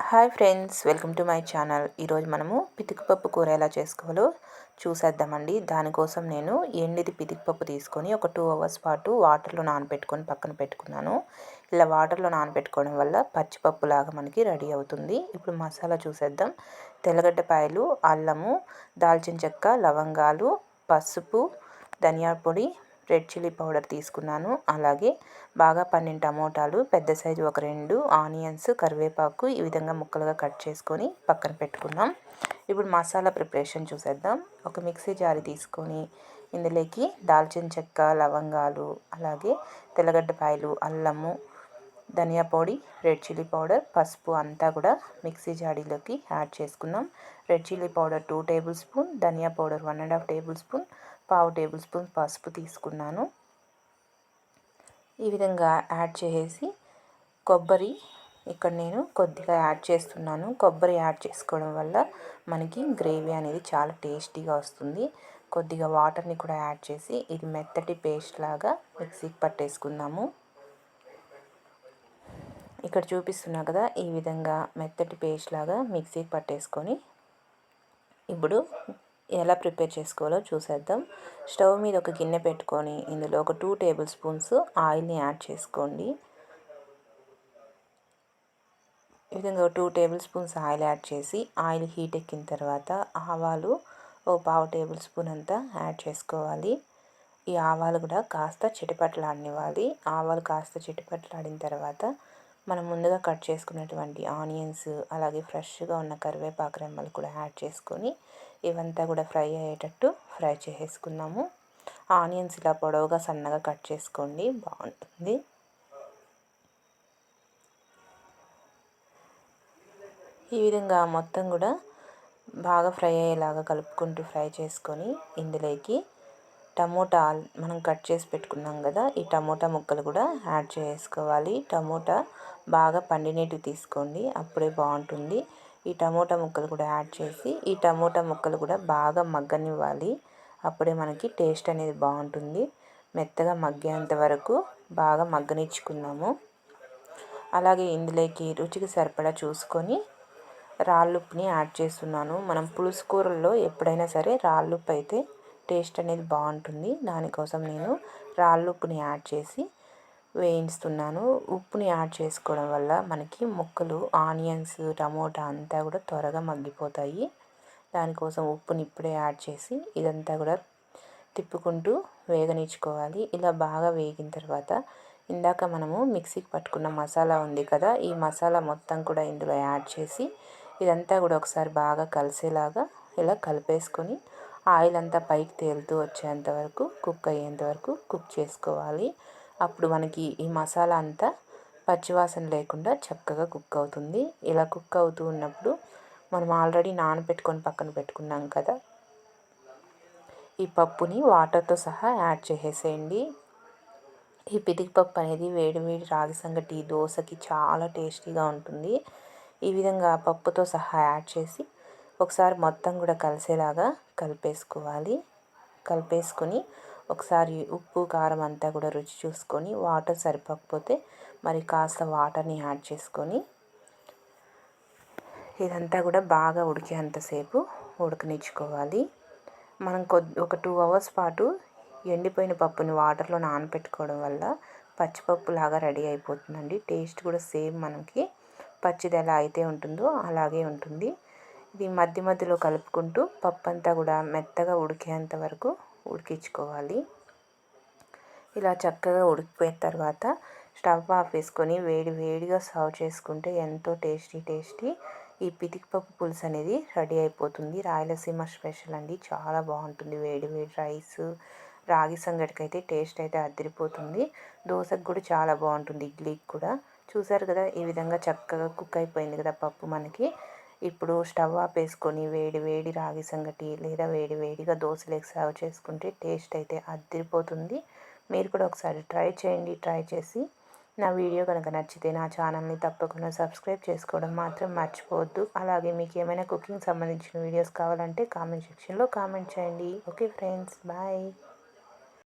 Hi friends, welcome to my channel. ఈరోజు మనము పితికిపప్పు కూర ఎలా చేసుకోవాలో చూసేద్దామండి. దానికోసం నేను ఎండిది పితికిపప్పు తీసుకొని ఒక 2 అవర్స్ పాటు వాటర్లో నానబెట్టుకొని పక్కన పెట్టుకున్నాను. ఇలా వాటర్లో నానబెట్టుకోవడం వల్ల పచ్చిపప్పు లాగా మనకి రెడీ అవుతుంది. ఇప్పుడు మసాలా చూసేద్దాం. తెల్లగడ్డపాయలు, అల్లము, దాల్చిన చెక్క, లవంగాలు, పసుపు, ధనియాల పొడి, రెడ్ చిల్లీ పౌడర్ తీసుకున్నాను. అలాగే బాగా పండిన టమోటాలు, పెద్ద సైజు ఒక 2 ఆనియన్స్, కరివేపాకు ఈ విధంగా ముక్కలుగా కట్ చేసుకొని పక్కన పెట్టుకున్నాం. ఇప్పుడు మసాలా ప్రిపరేషన్ చూసేద్దాం. ఒక మిక్సీ జార్ తీసుకొని ఇందులోకి దాల్చిన చెక్క, లవంగాలు, అలాగే తెల్లగడ్డపాయలు, అల్లము, ధనియా పొడి, రెడ్ చిల్లీ పౌడర్, పసుపు అంతా కూడా మిక్సీ జాడీలోకి యాడ్ చేసుకుందాం. Red chilli powder 2 tablespoon, ధనియా పౌడర్ 1½ టేబుల్ స్పూన్, పావు టేబుల్ స్పూన్ పసుపు తీసుకున్నాను. ఈ విధంగా యాడ్ చేసి కొబ్బరి ఇక్కడ నేను కొద్దిగా యాడ్ చేస్తున్నాను. కొబ్బరి యాడ్ చేసుకోవడం వల్ల మనకి గ్రేవీ అనేది చాలా టేస్టీగా వస్తుంది. కొద్దిగా వాటర్ని కూడా యాడ్ చేసి ఇది మెత్తటి పేస్ట్ లాగా మిక్సీకి పట్టేసుకుందాము. ఇక్కడ చూపిస్తున్నా కదా, ఈ విధంగా మెత్తటి పేస్ట్ లాగా మిక్సీకి పట్టేసుకొని ఇప్పుడు ఎలా ప్రిపేర్ చేసుకోవాలో చూసేద్దాం. స్టవ్ మీద ఒక గిన్నె పెట్టుకొని ఇందులో ఒక 2 టేబుల్ స్పూన్స్ ఆయిల్ని యాడ్ చేసుకోండి. ఈ విధంగా 2 టేబుల్ స్పూన్స్ ఆయిల్ యాడ్ చేసి ఆయిల్ హీట్ ఎక్కిన తర్వాత ఆవాలు ఓ పావు టేబుల్ స్పూన్ అంతా యాడ్ చేసుకోవాలి. ఈ ఆవాలు కూడా కాస్త చిటపటలాడనివ్వాలి. ఆవాలు కాస్త చిటపటలాడిన తర్వాత మనం ముందుగా కట్ చేసుకున్నటువంటి ఆనియన్స్, అలాగే ఫ్రెష్గా ఉన్న కరివేపాకు రెమ్మలు కూడా యాడ్ చేసుకొని ఇవంతా కూడా ఫ్రై అయ్యేటట్టు ఫ్రై చేసుకుందాము. ఆనియన్స్ ఇలా పొడవుగా సన్నగా కట్ చేసుకోండి, బాగుంటుంది. ఈ విధంగా మొత్తం కూడా బాగా ఫ్రై అయ్యేలాగా కలుపుకుంటూ ఫ్రై చేసుకొని ఇందులోకి టమోటా మనం కట్ చేసి పెట్టుకున్నాం కదా, ఈ టమోటా ముక్కలు కూడా యాడ్ చేసుకోవాలి. టమోటా బాగా పండినట్టు తీసుకోండి, అప్పుడే బాగుంటుంది. ఈ టమోటా ముక్కలు కూడా యాడ్ చేసి ఈ టమోటా ముక్కలు కూడా బాగా మగ్గనివ్వాలి. అప్పుడే మనకి టేస్ట్ అనేది బాగుంటుంది. మెత్తగా మగ్గేంత వరకు బాగా మగ్గనిచ్చుకుందాము. అలాగే ఇందులోకి రుచికి సరిపడా చూసుకొని రాళ్ళుప్పుని యాడ్ చేస్తున్నాను. మనం పులుసు కూరల్లో ఎప్పుడైనా సరే రాళ్ళుప్పు అయితే టేస్ట్ అనేది బాగుంటుంది. దానికోసం నేను రాళ్ళుప్పుని యాడ్ చేసి వేయిస్తున్నాను. ఉప్పుని యాడ్ చేసుకోవడం వల్ల మనకి ముక్కలు, ఆనియన్స్, టమోటా అంతా కూడా త్వరగా మగ్గిపోతాయి. దానికోసం ఉప్పుని ఇప్పుడే యాడ్ చేసి ఇదంతా కూడా తిప్పుకుంటూ వేగనిచ్చుకోవాలి. ఇలా బాగా వేగిన తర్వాత ఇందాక మనము మిక్సీకి పట్టుకున్న మసాలా ఉంది కదా, ఈ మసాలా మొత్తం కూడా ఇందులో యాడ్ చేసి ఇదంతా కూడా ఒకసారి బాగా కలిసేలాగా ఇలా కలిపేసుకొని ఆయిల్ అంతా పైకి తేలుతూ వచ్చేంత వరకు కుక్ అయ్యేంత వరకు కుక్ చేసుకోవాలి. అప్పుడు మనకి ఈ మసాలా అంతా పచ్చివాసన లేకుండా చక్కగా కుక్ అవుతుంది. ఇలా కుక్ అవుతూ ఉన్నప్పుడు మనం ఆల్రెడీ నానబెట్టుకొని పక్కన పెట్టుకున్నాం కదా, ఈ పప్పుని వాటర్తో సహా యాడ్ చేసేయండి. ఈ పితికిపప్పు అనేది వేడి వేడి రాగి సంగటి, దోశకి చాలా టేస్టీగా ఉంటుంది. ఈ విధంగా పప్పుతో సహా యాడ్ చేసి ఒకసారి మొత్తం కూడా కలిసేలాగా కలిపేసుకోవాలి. కలిపేసుకొని ఒకసారి ఉప్పు, కారం అంతా కూడా రుచి చూసుకొని వాటర్ సరిపోకపోతే మరి కాస్త వాటర్ని యాడ్ చేసుకొని ఇదంతా కూడా బాగా ఉడికేంతసేపు ఉడకనిచ్చుకోవాలి. మనం ఒక 2 అవర్స్ పాటు ఎండిపోయిన పప్పుని వాటర్లో నానబెట్టుకోవడం వల్ల పచ్చిపప్పు లాగా రెడీ అయిపోతుందండి. టేస్ట్ కూడా సేమ్ మనకి పచ్చిది ఎలా అయితే ఉంటుందో అలాగే ఉంటుంది. ఇది మధ్య మధ్యలో కలుపుకుంటూ పప్పు అంతా కూడా మెత్తగా ఉడికేంత వరకు ఉడికించుకోవాలి. ఇలా చక్కగా ఉడికిపోయిన తర్వాత స్టవ్ ఆఫ్ వేసుకొని వేడి వేడిగా సర్వ్ చేసుకుంటే ఎంతో టేస్టీ ఈ పితికిపప్పు పులుసు అనేది రెడీ అయిపోతుంది. రాయలసీమ స్పెషల్ అండి, చాలా బాగుంటుంది. వేడి వేడి రైస్, రాగి సంగటికి అయితే టేస్ట్ అయితే అదిరిపోతుంది. దోశకు కూడా చాలా బాగుంటుంది, ఇడ్లీకి కూడా. చూసారు కదా, ఈ విధంగా చక్కగా కుక్ అయిపోయింది కదా పప్పు మనకి. ఇప్పుడు స్టవ్ ఆఫ్ వేసుకొని వేడి వేడి రాగి సంగటి లేదా వేడి వేడిగా దోశలోకి సర్వ్ చేసుకుంటే టేస్ట్ అయితే అదిరిపోతుంది. మీరు కూడా ఒకసారి ట్రై చేయండి. ట్రై చేసి నా వీడియో కనుక నచ్చితే నా ఛానల్ని తప్పకుండా సబ్స్క్రైబ్ చేసుకోవడం మాత్రం మర్చిపోవద్దు. అలాగే మీకు ఏమైనా కుకింగ్ సంబంధించిన వీడియోస్ కావాలంటే కామెంట్ సెక్షన్లో కామెంట్ చేయండి. Okay friends, bye.